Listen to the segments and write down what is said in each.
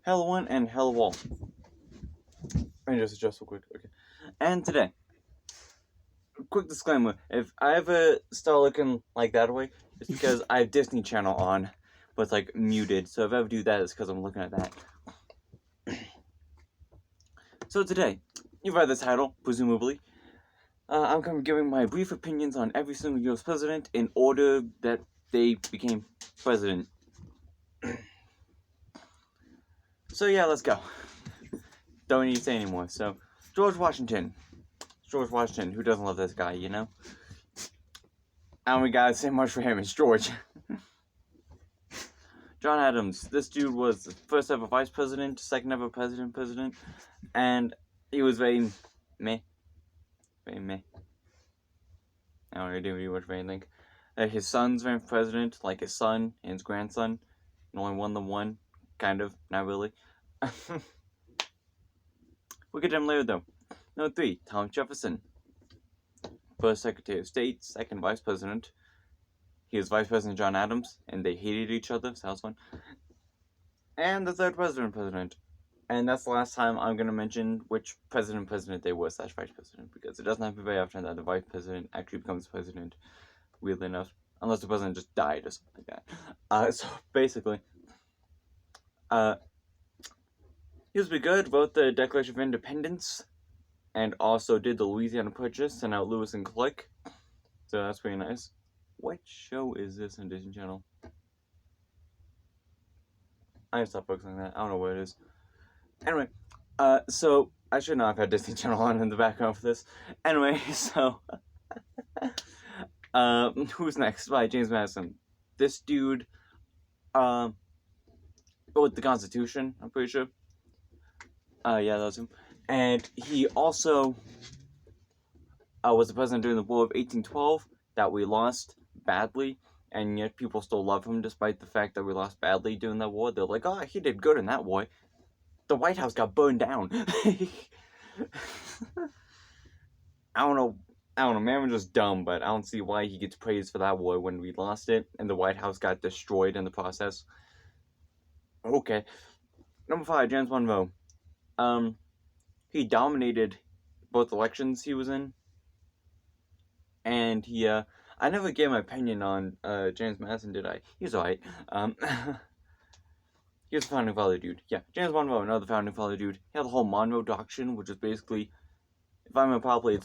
Hello one and hello all. Let me just adjust real quick. Okay. And today, quick disclaimer: if I ever start looking like that way, it's because I have Disney Channel on, but it's like muted. So if I ever do that, it's because I'm looking at that. So today, you've read the title, presumably. I'm going to be giving my brief opinions on every single U.S. president in order that they became president. So yeah, let's go. Don't need to say anymore. So, George Washington. George Washington, who doesn't love this guy, you know? I don't gotta say much for him, it's George. John Adams, this dude was the first ever vice president, second ever president, and he was very meh. Very meh. I don't really do much of anything. His son's ran for president, like his son and his grandson, and only won the one, kind of, not really. We'll get to him later though. Number 3, Thomas Jefferson. First Secretary of State, second Vice President. He was Vice President John Adams, and they hated each other, so that was fun. And the third president. And that's the last time I'm going to mention which president they were / vice president, because it doesn't happen very often that the vice president actually becomes president, weirdly enough, unless the president just died or something like that. So basically, he was pretty good, wrote the Declaration of Independence, and also did the Louisiana Purchase, sent out Lewis and Clark, so that's pretty nice. What show is this on Disney Channel? I need to stop focusing on that. I don't know what it is. Anyway, so I should not have had Disney Channel on in the background for this. Anyway, so who's next? By James Madison. This dude wrote the Constitution, I'm pretty sure. Yeah, that was him. And he also was the president during the War of 1812 that we lost badly, and yet people still love him despite the fact that we lost badly during that war. They're like, oh, he did good in that war. The White House got burned down. I don't know, man was just dumb, but I don't see why he gets praised for that war when we lost it, and the White House got destroyed in the process. Okay. Number 5, James Monroe. He dominated both elections he was in, and he, I never gave my opinion on, James Madison, did I? He's alright. He was the founding father dude. Yeah, James Monroe, another founding father dude. He had the whole Monroe Doctrine, which is basically, if I remember properly,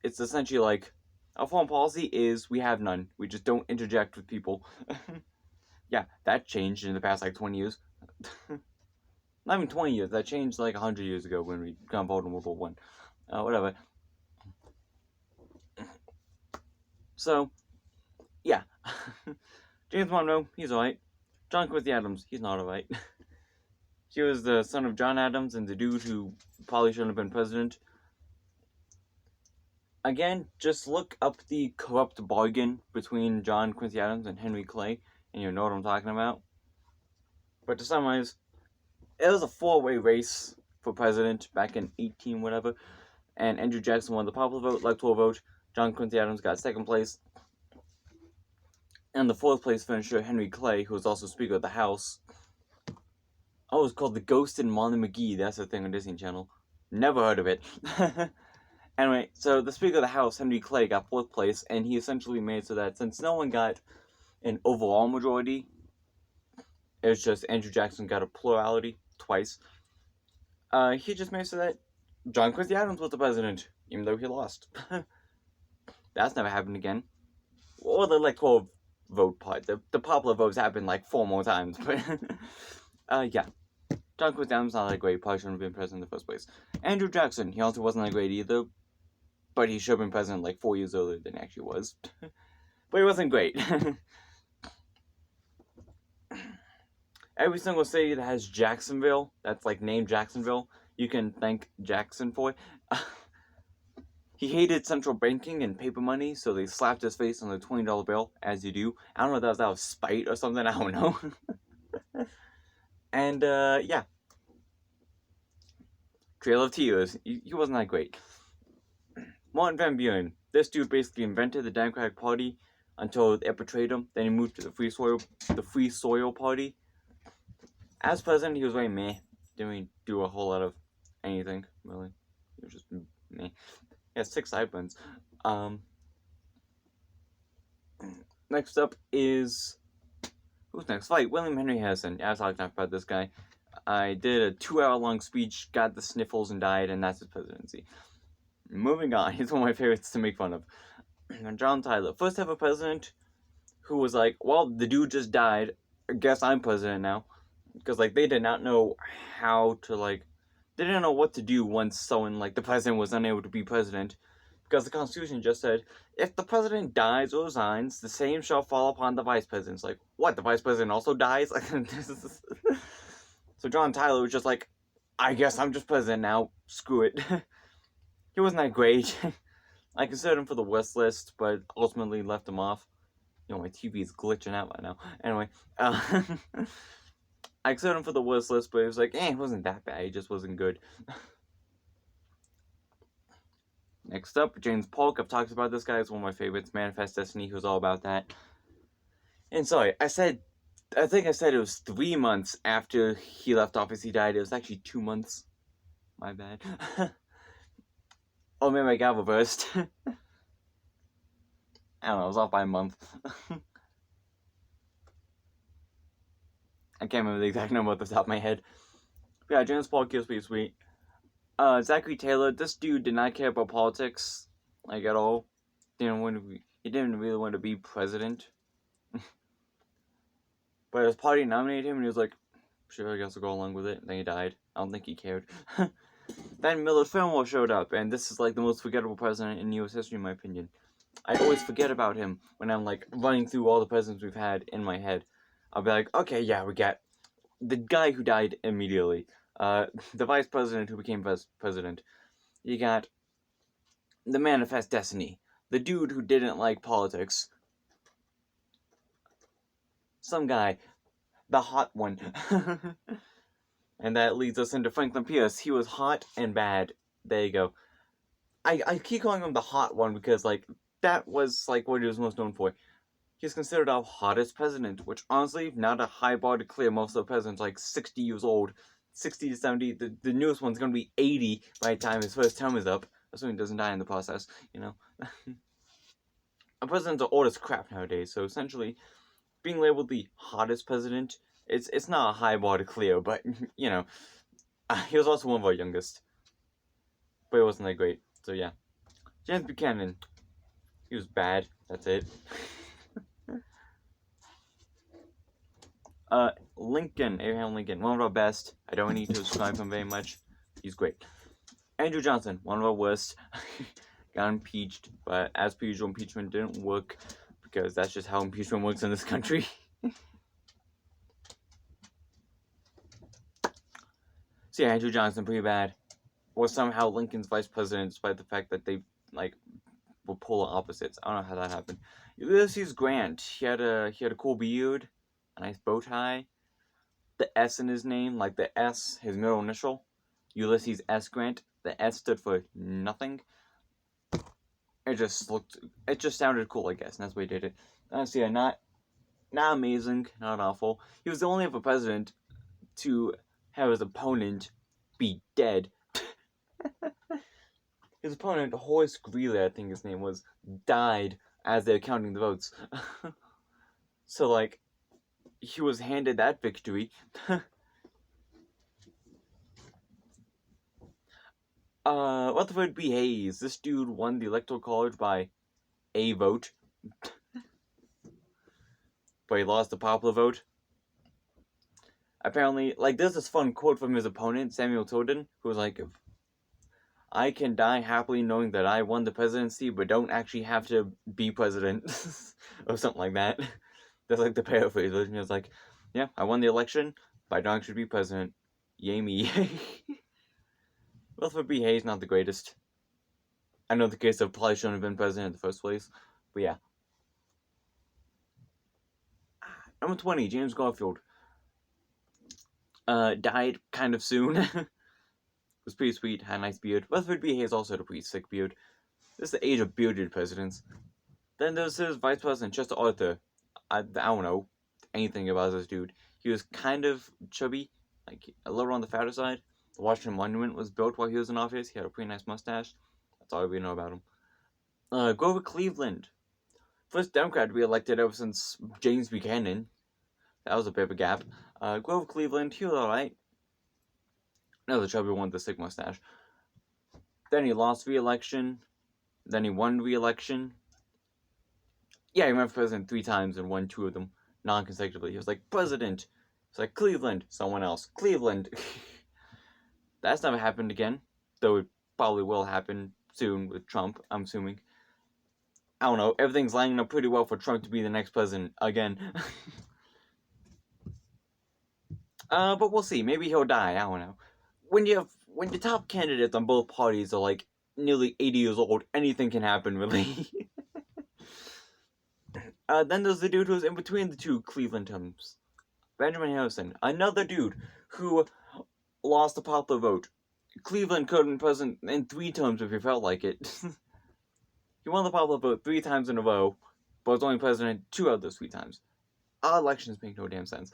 it's essentially like, our foreign policy is we have none. We just don't interject with people. Yeah, that changed in the past, 20 years. Not even 20 years. That changed, 100 years ago when we got involved in World War I. Whatever. So, yeah. James Monroe, he's alright. John Quincy Adams, he's not alright. He was the son of John Adams and the dude who probably shouldn't have been president. Again, just look up the corrupt bargain between John Quincy Adams and Henry Clay, and you'll know what I'm talking about. But to summarize, it was a 4-way race for president back in 18 whatever, and Andrew Jackson won the popular vote, electoral vote. John Quincy Adams got 2nd place. And the 4th place finisher, Henry Clay, who was also Speaker of the House. Oh, it was called The Ghost in Molly McGee. That's the thing on Disney Channel. Never heard of it. Anyway, so the Speaker of the House, Henry Clay, got 4th place, and he essentially made so that since no one got an overall majority, it was just Andrew Jackson got a plurality twice. He just made so that John Quincy Adams was the president, even though he lost. That's never happened again. Or the electoral vote part. The popular votes happened 4 more times, but yeah. John Quincy Adams not that great, probably shouldn't have been president in the first place. Andrew Jackson, he also wasn't that great either, but he should have been president 4 years earlier than he actually was. But he wasn't great. Every single city that has Jacksonville, that's named Jacksonville, you can thank Jackson for it. He hated central banking and paper money, so they slapped his face on the $20 bill, as you do. I don't know if that was out of spite or something, I don't know. And, yeah. Trail of Tears, he wasn't that great. Martin Van Buren, this dude basically invented the Democratic Party until it betrayed him. Then he moved to the Free Soil Party. As president, he was very meh. didn't really do a whole lot of anything, really. It was just me. He has 6 sideburns. Next up is... Who's next? Fight William Henry Harrison. Yeah, I was talking about this guy. I did a 2-hour-long speech, got the sniffles, and died, and that's his presidency. Moving on, he's one of my favorites to make fun of. John Tyler, first ever president who was like, well, the dude just died, I guess I'm president now. Because, like, they did not know how to, like, they didn't know what to do once someone, like, the president was unable to be president. Because the Constitution just said, if the president dies or resigns, the same shall fall upon the vice president. It's like, what, the vice president also dies? So John Tyler was just like, I guess I'm just president now, screw it. He wasn't that great. I considered him for the West list, but ultimately left him off. You know, my TV is glitching out right now. Anyway, I considered him for the West list, but it was like, it wasn't that bad. He just wasn't good. Next up, James Polk. I've talked about this guy. He's one of my favorites. Manifest Destiny, who's all about that. And sorry, I think I said it was 3 months after he left office he died. It was actually 2 months. My bad. Oh, maybe I got reversed. I don't know, I was off by a month. I can't remember the exact number off the top of my head. But yeah, James Polk is pretty sweet. Zachary Taylor, this dude did not care about politics, like, at all. He didn't really want to be president. But his party nominated him, and he was like, sure, I guess I'll go along with it. And then he died. I don't think he cared. Then Millard Fillmore showed up, and this is, like, the most forgettable president in U.S. history, in my opinion. I always forget about him when I'm, like, running through all the presidents we've had in my head. I'll be like, okay, yeah, we got the guy who died immediately. The vice president who became president. You got the Manifest Destiny. The dude who didn't like politics. Some guy. The hot one. And that leads us into Franklin Pierce. He was hot and bad. There you go. I keep calling him the hot one because, like, that was, like, what he was most known for. He's considered our hottest president, which, honestly, not a high bar to clear. Most of the presidents, like, 60 years old. 60 to 70. The newest one's going to be 80 by the time his first term is up. Assuming he doesn't die in the process, you know. A president's are old as crap nowadays, so essentially, being labeled the hottest president, it's not a high bar to clear, but, you know, he was also one of our youngest. But it wasn't that great, so yeah. James Buchanan, he was bad, that's it. Lincoln, Abraham Lincoln, one of our best. I don't need to describe him very much. He's great. Andrew Johnson, one of our worst. Got impeached, but as per usual, impeachment didn't work because that's just how impeachment works in this country. So yeah, Andrew Johnson, pretty bad. Was somehow Lincoln's vice president, despite the fact that they, like, were polar opposites. I don't know how that happened. Ulysses Grant, he had a cool beard, a nice bow tie, the S in his name, like the S, his middle initial, Ulysses S. Grant. The S stood for nothing. It just sounded cool, I guess, and that's why he did it. So yeah, not amazing, not awful. He was the only ever president to have his opponent be dead. His opponent, Horace Greeley, I think his name was, died as they were counting the votes. So, like, he was handed that victory. Rutherford B. Hayes. This dude won the Electoral College by a vote. But he lost the popular vote. Apparently, like, there's this fun quote from his opponent, Samuel Tilden, who was like, I can die happily knowing that I won the presidency, but don't actually have to be president. Or something like that. That's like the paraphrase version. He was like, yeah, I won the election, but I don't actually be president. Yay me. Rutherford B. Hayes, not the greatest. I know the case of probably shouldn't have been president in the first place, but yeah. Number 20, James Garfield. Died kind of soon. Was pretty sweet, had a nice beard. Rutherford B. Hayes also had a pretty sick beard. This is the age of bearded presidents. Then there's his vice president, Chester Arthur. I don't know anything about this dude. He was kind of chubby. like a little on the fatter side. The Washington Monument was built while he was in office. He had a pretty nice mustache. That's all we know about him. Grover Cleveland, first Democrat to be elected ever since James Buchanan. That was a bit of a gap. Grover Cleveland, he was alright. Another chubby one with the sick mustache. Then he lost re-election. Then he won re-election. Yeah, he ran for president 3 times and won 2 of them non-consecutively. He was like, president. It's like, Cleveland. Someone else. Cleveland. That's never happened again. Though it probably will happen soon with Trump, I'm assuming. I don't know. Everything's lining up pretty well for Trump to be the next president again. But we'll see. Maybe he'll die. I don't know. When the top candidates on both parties are like nearly 80 years old, anything can happen, really. Then there's the dude who's in between the 2 Cleveland terms. Benjamin Harrison. Another dude who lost the popular vote. Cleveland could have been president in 3 terms if he felt like it. He won the popular vote 3 times in a row, but was only president 2 of those 3 times. Our elections make no damn sense.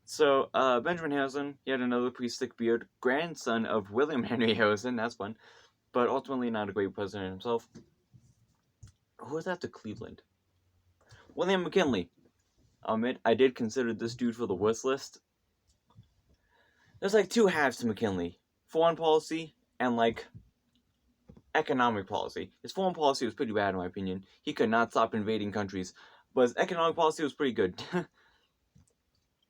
So, Benjamin Harrison, he had another pretty thick beard, grandson of William Henry Harrison, that's fun, but ultimately not a great president himself. Who was after Cleveland? William McKinley. I'll admit, I did consider this dude for the worst list. There's like 2 halves to McKinley. Foreign policy and like economic policy. His foreign policy was pretty bad in my opinion. He could not stop invading countries, but his economic policy was pretty good.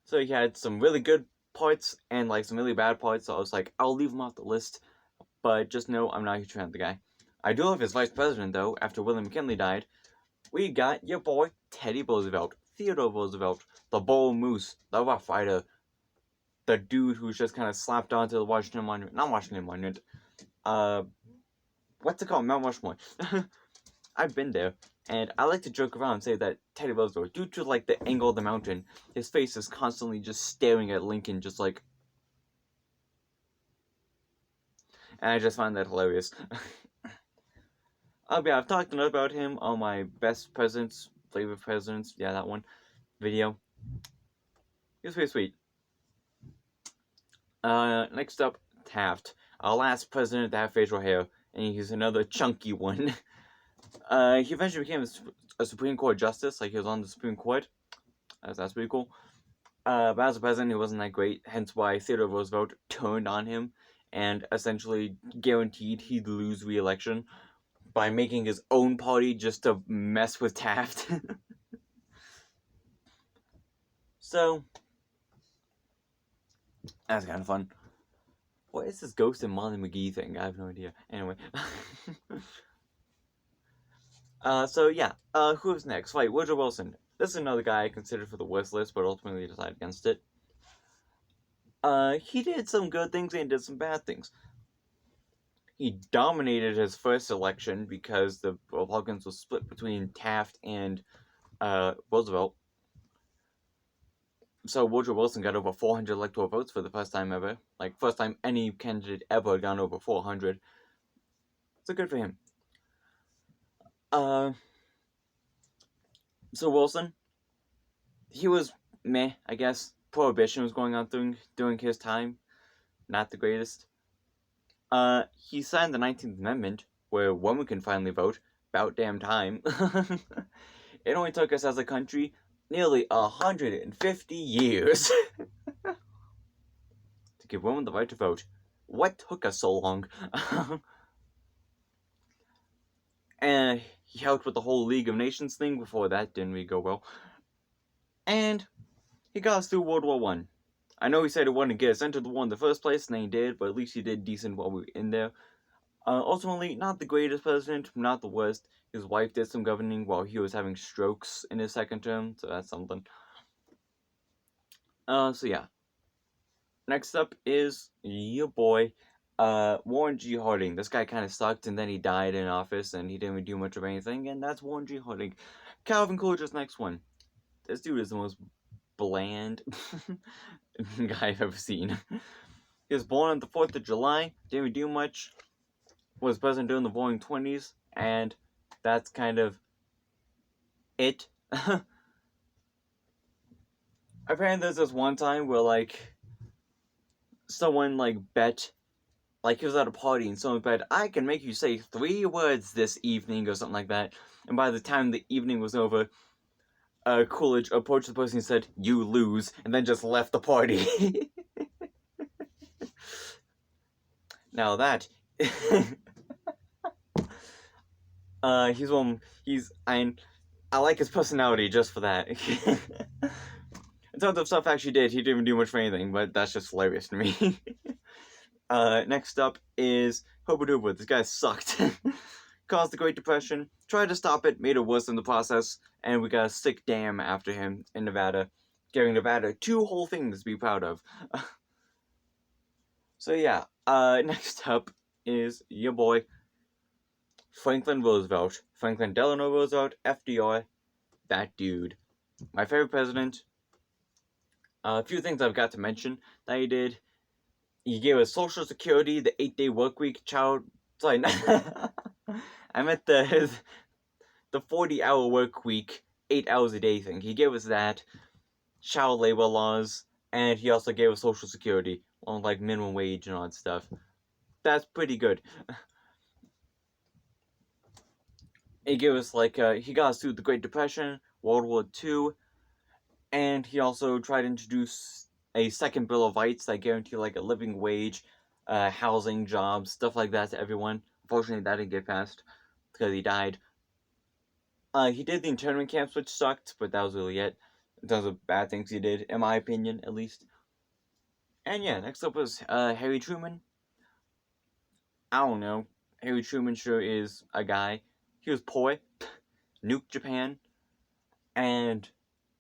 So he had some really good parts and like some really bad parts, so I was like, I'll leave him off the list, but just know I'm not a huge fan of the guy. I do love his vice president though. After William McKinley died, we got your boy Teddy Roosevelt, Theodore Roosevelt, the bull moose, the Rough Rider, the dude who's just kind of slapped onto the Washington Monument. Not Washington Monument. What's it called? Mount Rushmore. I've been there, and I like to joke around and say that Teddy Roosevelt, due to like the angle of the mountain, his face is constantly just staring at Lincoln, just like. And I just find that hilarious. Yeah, I've talked enough about him on my best presidents, favorite presidents, yeah, that one video. He was pretty sweet. Next up, Taft. Our last president to have facial hair, and he's another chunky one. He eventually became a Supreme Court justice, like he was on the Supreme Court. That's pretty cool. But as a president, he wasn't that great, hence why Theodore Roosevelt turned on him and essentially guaranteed he'd lose re-election by making his own party just to mess with Taft. So, that's kind of fun. What is this Ghost and Molly McGee thing? I have no idea. Anyway. So yeah, who's next? Right, Woodrow Wilson. This is another guy I considered for the worst list, but ultimately decided against it. He did some good things and did some bad things. He dominated his first election because the Republicans were split between Taft and Roosevelt. So Woodrow Wilson got over 400 electoral votes for the first time ever. Like, first time any candidate ever had gone over 400. So good for him. So Wilson, he was meh, I guess. Prohibition was going on during his time. Not the greatest. He signed the 19th Amendment, where women can finally vote. About damn time. It only took us as a country nearly 150 years to give women the right to vote. What took us so long? And he helped with the whole League of Nations thing before that didn't really go well. And he got us through World War I. I know he said he wanted to get us into the war in the first place, and he did, but at least he did decent while we were in there. Ultimately, not the greatest president, not the worst. His wife did some governing while he was having strokes in his second term, so that's something. So yeah. Next up is your boy, Warren G. Harding. This guy kind of sucked, and then he died in office, and he didn't really do much of anything, and that's Warren G. Harding. Calvin Coolidge's next one. This dude is the most bland guy I've ever seen. He was born on the 4th of July, didn't really do much, was president during the Roaring 20s, and that's kind of it. Apparently there's this one time where, like, someone like bet, like he was at a party and someone bet, I can make you say 3 words this evening or something like that. And by the time the evening was over, Coolidge approached the person and said, "You lose," and then just left the party. Now that I like his personality just for that. In terms of stuff actually did, he didn't even do much for anything, but that's just hilarious to me. Next up is Hooba Dooba. This guy sucked. Caused the Great Depression, tried to stop it, made it worse in the process, and we got a sick dam after him in Nevada, giving Nevada 2 whole things to be proud of. So yeah, next up is your boy, Franklin Roosevelt. Franklin Delano Roosevelt, FDR, that dude. My favorite president. A few things I've got to mention that he did. He gave us Social Security, the 8-day work week, sorry, I meant the 40-hour work week, 8 hours a day thing. He gave us that, child labor laws, and he also gave us Social Security, on like minimum wage and all that stuff. That's pretty good. He gave us he got us through the Great Depression, World War II, and he also tried to introduce a second Bill of Rights that guaranteed like a living wage, housing, jobs, stuff like that to everyone. Unfortunately, that didn't get passed because he died. He did the internment camps, which sucked, but that was really it. In terms of bad things he did, in my opinion, at least. And yeah, next up was Harry Truman. I don't know. Harry Truman sure is a guy. He was poor, nuked Japan, and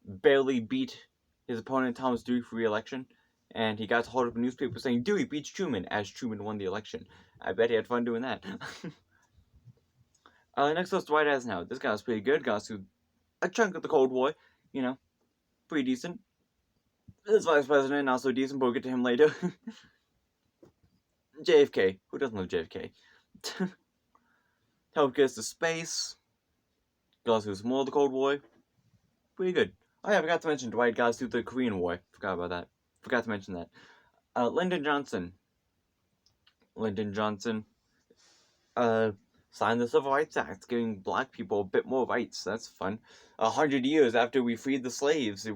barely beat his opponent Thomas Dewey for re-election. And he got to hold up a newspaper saying Dewey beats Truman as Truman won the election. I bet he had fun doing that. Next up is Dwight Eisenhower. This guy was pretty good. Got through a chunk of the Cold War. You know, pretty decent. This vice president, not so decent, but we'll get to him later. JFK. Who doesn't love JFK? Helped get us to space. Got us through some more of the Cold War. Pretty good. Oh yeah, I forgot to mention Dwight got us through the Korean War. Forgot about that. Forgot to mention that. Lyndon Johnson. Signed the Civil Rights Act, giving black people a bit more rights. That's fun. 100 years after we freed the slaves,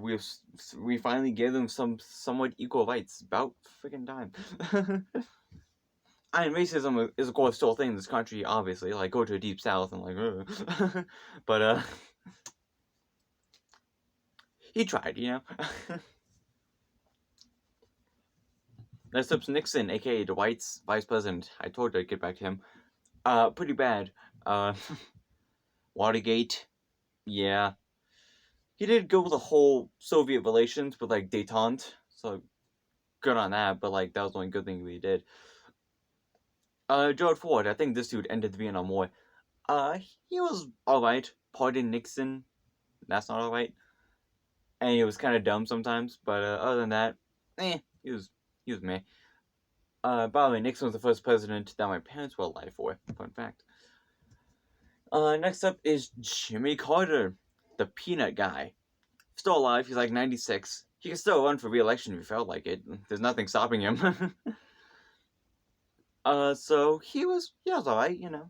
we finally gave them some somewhat equal rights. About freaking time. I mean, racism is of course still a thing in this country, obviously. Like, go to the Deep South and like, but he tried, you know. Next up's Nixon, aka Dwight's vice president. I told you I'd get back to him. Pretty bad. Watergate. Yeah. He did go with the whole Soviet relations with, like, détente. So, good on that, but, like, that was the only good thing he did. Gerald Ford. I think this dude ended the Vietnam War. He was alright. Pardon Nixon. That's not alright. And he was kind of dumb sometimes, but, other than that, he was meh. By the way, Nixon was the first president that my parents were alive for. Fun fact. Next up is Jimmy Carter, the peanut guy. Still alive, he's like 96. He can still run for re-election if he felt like it. There's nothing stopping him. So he was alright, you know.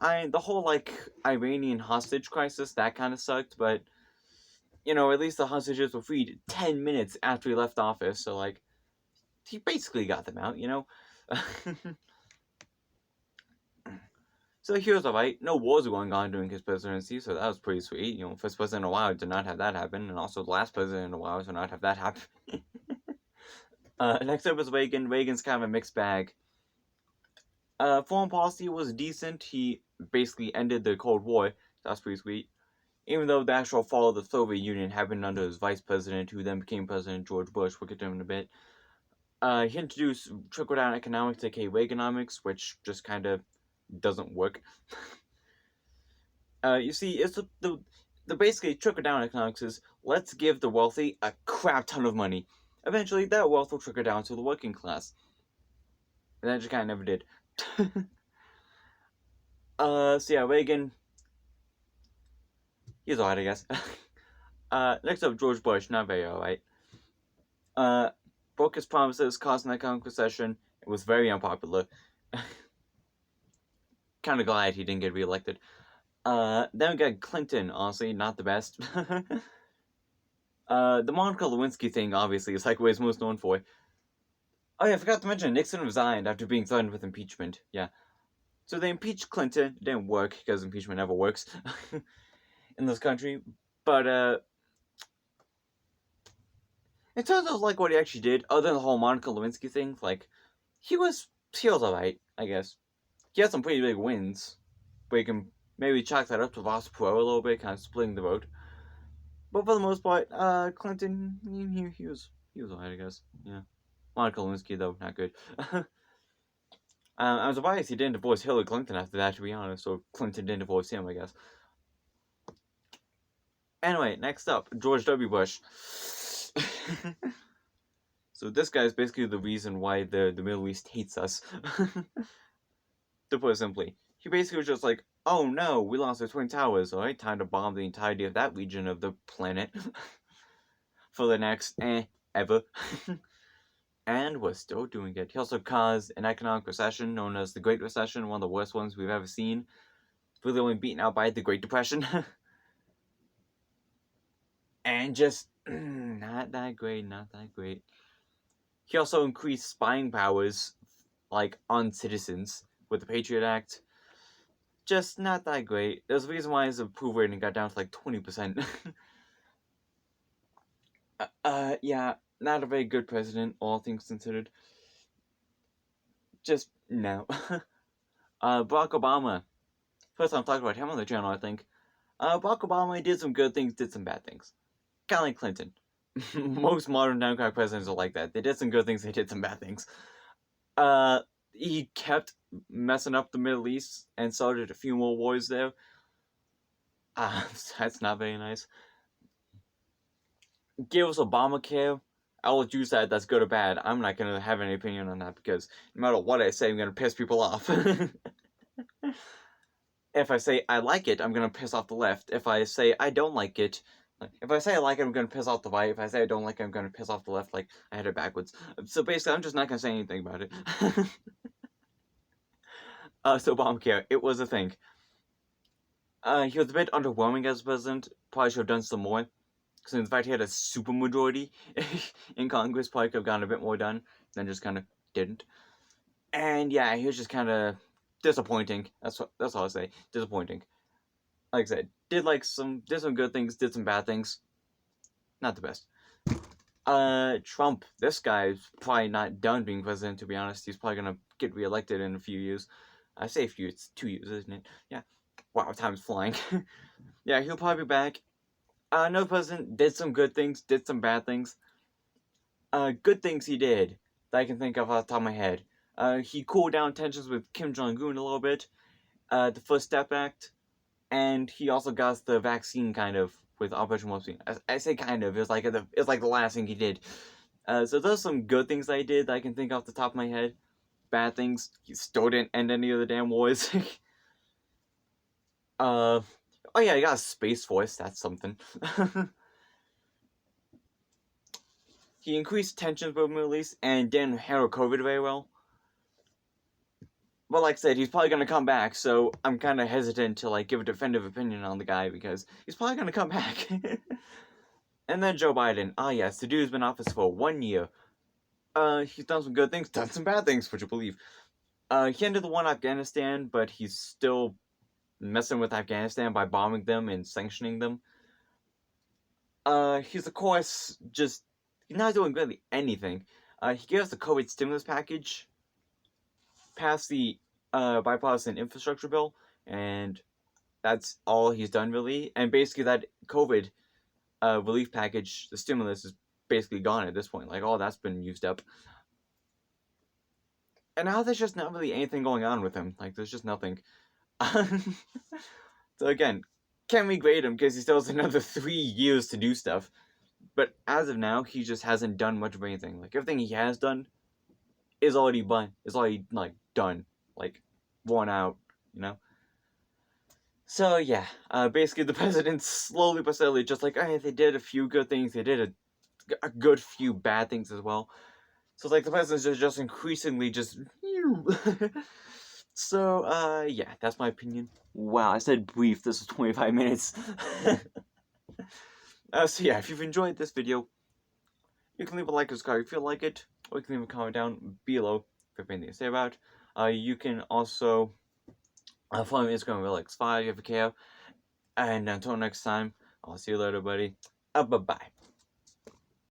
The whole, like, Iranian hostage crisis, that kind of sucked, but, you know, at least the hostages were freed 10 minutes after he left office, so, like, he basically got them out, you know? So he was alright. No wars were going on during his presidency, so that was pretty sweet. You know, first president in a while did not have that happen, and also the last president in a while did not have that happen. Next up was Reagan. Reagan's kind of a mixed bag. Foreign policy was decent. He basically ended the Cold War. That's pretty sweet. Even though the actual fall of the Soviet Union happened under his vice president, who then became President George Bush. We'll get to him in a bit. He introduced trickle-down economics, aka Reaganomics, which just kind of doesn't work. You see, it's the basically trickle-down economics is, let's give the wealthy a crap ton of money. Eventually, that wealth will trickle down to the working class. And that just kind of never did. So yeah, Reagan, he's alright, I guess. Next up, George Bush, not very alright. broke his promises, caused an economic recession. It was very unpopular. Kind of glad he didn't get reelected. Then we got Clinton, honestly, not the best. The Monica Lewinsky thing, obviously, is like what he's most known for. Oh yeah, I forgot to mention, Nixon resigned after being threatened with impeachment. Yeah. So they impeached Clinton. It didn't work, because impeachment never works in this country. But, in terms of, like, what he actually did, other than the whole Monica Lewinsky thing, like, he was alright, I guess. He had some pretty big wins, but you can maybe chalk that up to Ross Perot a little bit, kind of splitting the vote. But for the most part, Clinton, he was alright, I guess. Yeah. Monica Lewinsky, though, not good. I'm surprised he didn't divorce Hillary Clinton after that, to be honest, or Clinton didn't divorce him, I guess. Anyway, next up, George W. Bush. So this guy is basically the reason why the Middle East hates us. To put it simply. He basically was just like, oh no, we lost the Twin Towers, alright, time to bomb the entirety of that region of the planet. For the next, ever. And we're still doing it. He also caused an economic recession known as the Great Recession, one of the worst ones we've ever seen. Really only beaten out by the Great Depression. And just, not that great. He also increased spying powers, like, on citizens with the Patriot Act. Just not that great. There's a reason why his approval rating got down to like 20%. Yeah, not a very good president, all things considered. Just, no. Barack Obama. First time talking about him on the channel, I think. Barack Obama did some good things, did some bad things. Kind of like Clinton. Most modern Democratic presidents are like that. They did some good things, they did some bad things. He kept messing up the Middle East and started a few more wars there. That's not very nice. Give us Obamacare. I'll let you decide that's good or bad. I'm not gonna have any opinion on that because no matter what I say, I'm gonna piss people off. If I say I like it, I'm gonna piss off the left. If I say I don't like it, if I say I like it, I'm gonna piss off the right. If I say I don't like it, I'm gonna piss off the left. Like, I had it backwards. So basically, I'm just not gonna say anything about it. So Obamacare, it was a thing. He was a bit underwhelming as president. Probably should have done some more. Because in fact, he had a supermajority in Congress. Probably could have gotten a bit more done. Then just kind of didn't. And yeah, he was just kind of disappointing. That's all I'll say. Disappointing. Like I said, did some good things, did some bad things. Not the best. Trump. This guy's probably not done being president, to be honest. He's probably gonna get reelected in a few years. I say a few, it's 2 years, isn't it? Yeah. Wow, time's flying. Yeah, he'll probably be back. No president did some good things, did some bad things. Good things he did that I can think of off the top of my head. He cooled down tensions with Kim Jong-un a little bit. The First Step Act. And he also got the vaccine, kind of, with Operation Warp Speed. I say kind of, it's like the last thing he did. So those are some good things I did that I can think off the top of my head. Bad things, he still didn't end any of the damn wars. Oh yeah, he got a Space Force, that's something. He increased tensions with the Middle East and didn't handle COVID very well. But like I said, he's probably gonna come back, so I'm kind of hesitant to give a definitive opinion on the guy because he's probably gonna come back. And then Joe Biden. Ah yes, the dude's been in office for 1 year. He's done some good things, done some bad things, would you believe? He ended the war in Afghanistan, but he's still messing with Afghanistan by bombing them and sanctioning them. He's of course he's not doing really anything. He gave us the COVID stimulus package, passed the bipartisan infrastructure bill, and that's all he's done really. And basically that COVID relief package, the stimulus, is basically gone at this point. All that's been used up. And now there's just not really anything going on with him. There's just nothing. So again, can we grade him because he still has another 3 years to do stuff? But as of now, he just hasn't done much of anything. Everything he has done is already done. Done. Worn out, you know? So yeah, basically the president slowly but steadily just they did a few good things, they did a good few bad things as well. So, like, the peasants are just increasingly just... So, yeah, that's my opinion. Wow, I said brief, this was 25 minutes. So yeah, if you've enjoyed this video, you can leave a like or subscribe if you like it, or you can leave a comment down below if you have anything to say about it. You can also follow me on Instagram, RealX5 if you care. And until next time, I'll see you later, buddy. Bye-bye.